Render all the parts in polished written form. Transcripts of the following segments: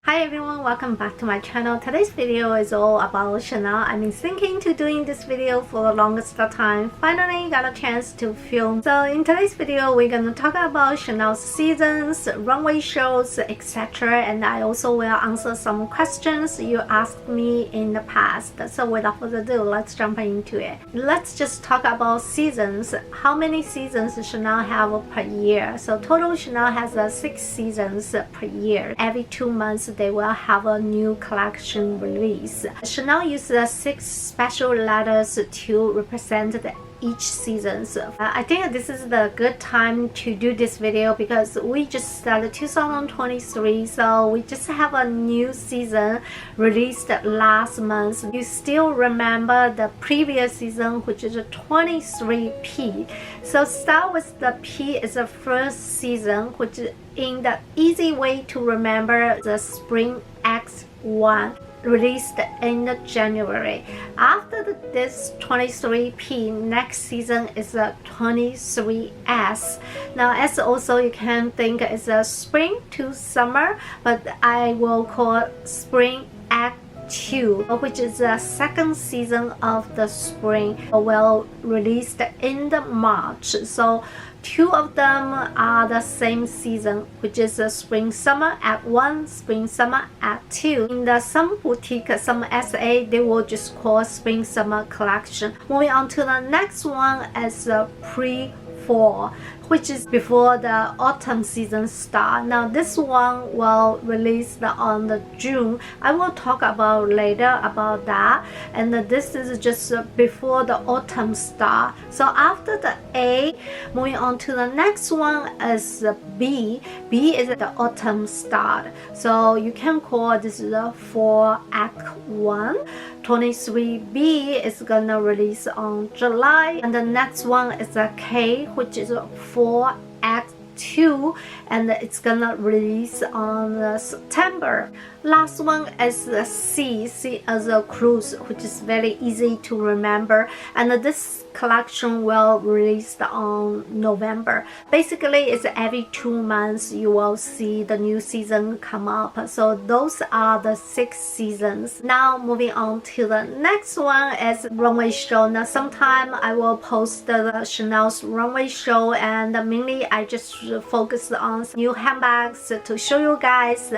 Hi everyone, welcome back to my channel. Today's video is all about Chanel. I've been thinking to doing this video for the longest time. Finally got a chance to film. So in today's video, we're gonna talk about Chanel's seasons, runway shows, etc. And I also will answer some questions you asked me in the past. So without further ado, let's jump into it. Let's just talk about seasons. How many seasons Chanel have per year? So total Chanel has 6 seasons per year. Every 2 months they will have a new collection release. Chanel uses 6 special letters to represent each season. I think this is the good time to do this video because we just started 2023, so we just have a new season released last month. You still remember the previous season, which is 23P. So start with the P is the first season, which is in the easy way to remember the Spring X1. Released in January. After this 23P, next season is a 23S. Now S also you can think is a spring to summer, but I will call spring X2, which is the second season of the spring, well released in the March. So 2 of them are the same season, which is the spring summer at 1, spring summer at 2. In the some boutique, some SA, they will just call spring summer collection. Moving on to the next one is the pre-fall, which is before the autumn season start. Now this one will release on the June. I will talk about later about that. And this is just before the autumn start. So after the A, moving on to the next one is B. B is the autumn start. So you can call this the 4 Act 1. 23B is gonna release on July, and the next one is a K, which is 4 Act 2, and it's gonna release on September. Last one is the C. C as a cruise, which is very easy to remember, and this collection will release on November. Basically, it's every 2 months you will see the new season come up. So those are the 6 seasons. Now moving on to the next one is runway show. Now sometime I will post the Chanel's runway show, and mainly I just focus on new handbags to show you guys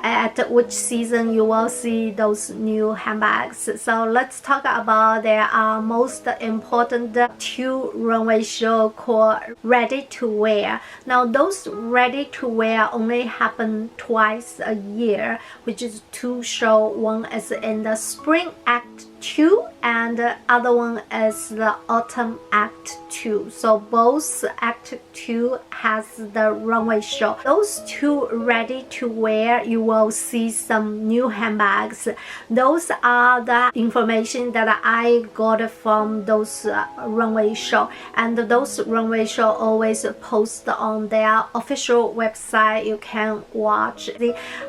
at which season you will see those new handbags. So let's talk about there are most important 2 runway show called ready to wear. Now those ready to wear only happen twice a year, which is 2 show. One is in the spring Act 2 and the other one is the autumn Act 2. So both Act 2 has the runway show. Those 2 ready to wear, you will see some new handbags. Those are the information that I got from those runway show, and those runway show always post on their official website. You can watch.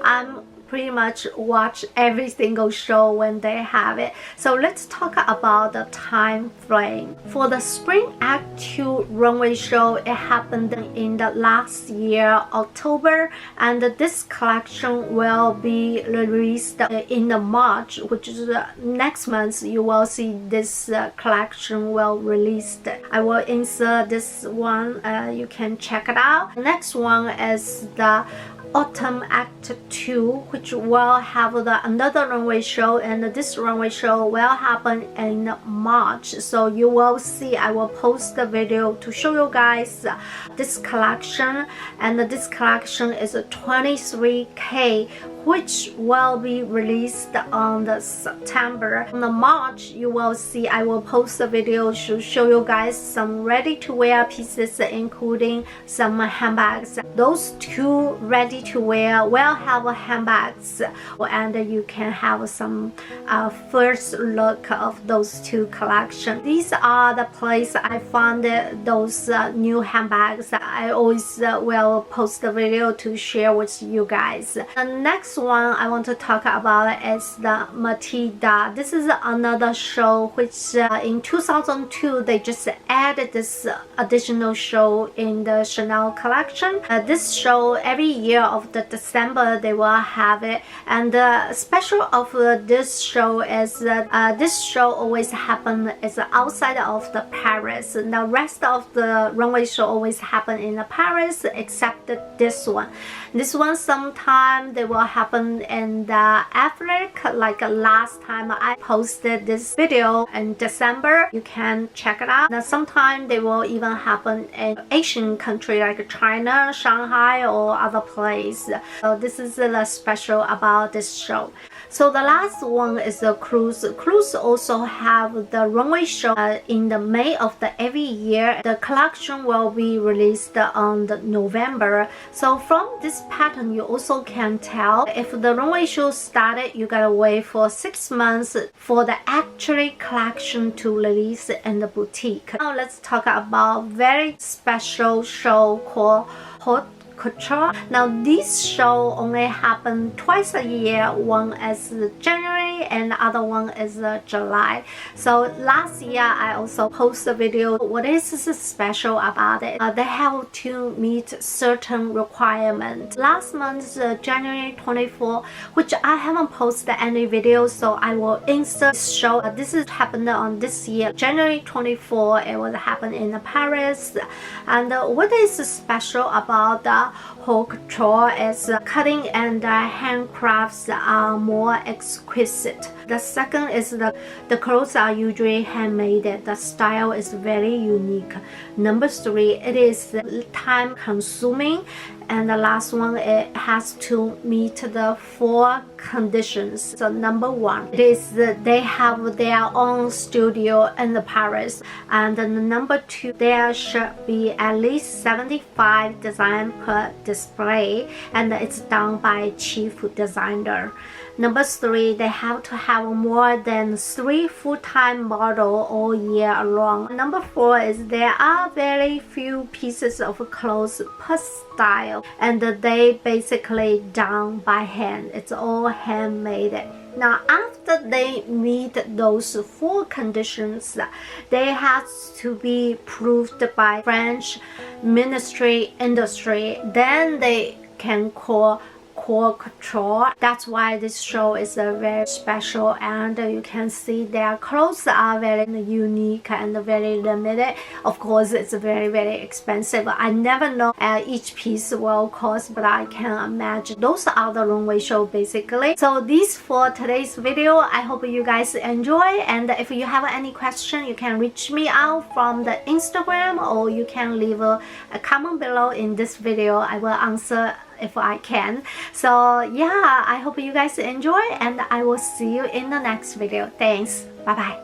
I'm pretty much watch every single show when they have it. So let's talk about the time frame. For the Spring Act 2 runway show, it happened in the last year, October, and this collection will be released in the March, which is next month. You will see this collection will released. I will insert this one, you can check it out. Next one is the Autumn Act 2, which will have another runway show, and this runway show will happen in March. So you will see, I will post the video to show you guys this collection, and this collection is a 23K, which will be released on the September. On the March, you will see I will post a video to show you guys some ready-to-wear pieces, including some handbags. Those 2 ready-to-wear will have handbags, and you can have some first look of those 2 collections. These are the place I found those new handbags. I always will post the video to share with you guys. The next next one I want to talk about is the Matilda. This is another show which in 2002 they just added this additional show in the Chanel collection. This show every year of the December they will have it, and the special of this show is that this show always happen is outside of the Paris. The rest of the runway show always happen in the Paris except this one. This one sometime they will happen in the Africa, like last time I posted this video in December. You can check it out. Now sometime they will even happen in Asian country like China, Shanghai, or other place. So this is the special about this show. So the last one is the cruise. Cruise also have the runway show in the May of the every year. The collection will be released on the November. So from this pattern you also can tell if the runway show started, you gotta wait for 6 months for the actual collection to release in the boutique. Now let's talk about very special show called Haute Couture. Now this show only happen twice a year. One is January and the other one is July. So last year I also posted a video. What is special about it? They have to meet certain requirements. Last month January 24, which I haven't posted any video, so I will insert this show. This is happened on this year January 24. It will happen in Paris. And what is special about the Haute Couture is cutting and handcrafts are more exquisite. The second is the clothes are usually handmade. The style is very unique. Number 3, it is time consuming. And the last one, it has to meet the 4 conditions. So number 1, it is they have their own studio in the Paris. And then number 2, there should be at least 75 design per display, and it's done by chief designer. Number 3, they have to have more than 3 full-time models all year long. Number 4 is there are very few pieces of clothes per style, and they basically done by hand. It's all handmade. Now after they meet those 4 conditions, they have to be proved by French Ministry Industry. Then they can call Haute Couture. That's why this show is very special, and you can see their clothes are very unique and very limited. Of course it's very expensive. I never know each piece will cost, but I can imagine. Those are the runway show basically. So these for today's video. I hope you guys enjoy, and if you have any question you can reach me out from the Instagram, or you can leave a comment below in this video. I will answer if I can. So yeah, I hope you guys enjoy, and I will see you in the next video. Thanks. Bye bye.